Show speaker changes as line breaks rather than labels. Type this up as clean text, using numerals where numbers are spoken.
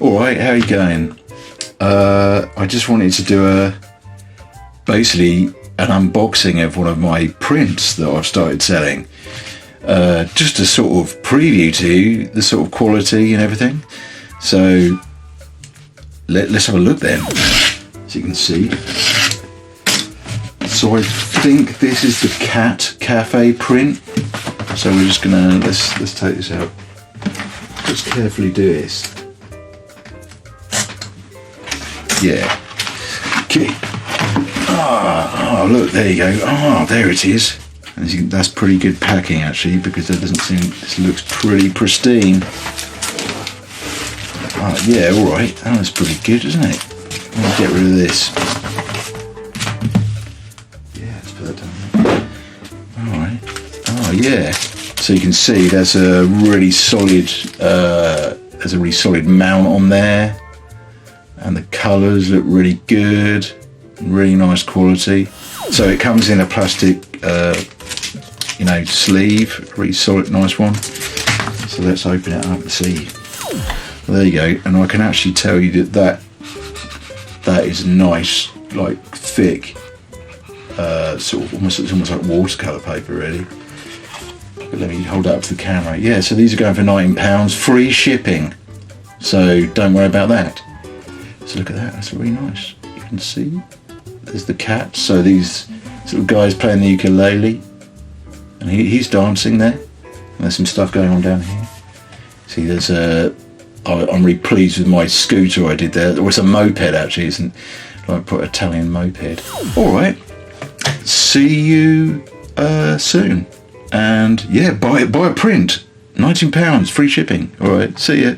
Alright, how are you going? I just wanted to do basically an unboxing of one of my prints that I've started selling. Just to sort of preview to you the sort of quality and everything. So let's have a look then, as you can see. So I think this is the Cat Cafe print. So we're just gonna, let's take this out. Just carefully do this. Yeah. Okay. Oh, look, there you go. Oh, there it is. As you can, that's pretty good packing actually, because that doesn't seem, this looks pretty pristine. Oh, yeah, all right. Oh, that's pretty good, isn't it? Let me get rid of this. Yeah, let's put that down there. All right. Oh, yeah. So you can see there's a really solid, mount on there, and the colours look really good, really nice quality. So it comes in a plastic, sleeve, really solid, nice one. So let's open it up and see. There you go, and I can actually tell you that is nice, like thick, sort of almost like watercolour paper, really. But let me hold that up to the camera. Yeah, so these are going for £19, free shipping. So don't worry about that. So look at that, that's really nice. You can see there's the cat. So these little guys playing the ukulele, and he's dancing there. And there's some stuff going on down here. See, there's I'm really pleased with my scooter I did there. Or it's a moped actually, isn't like put Italian moped. All right, see you soon. And yeah, buy a print, £19, free shipping. All right, see ya.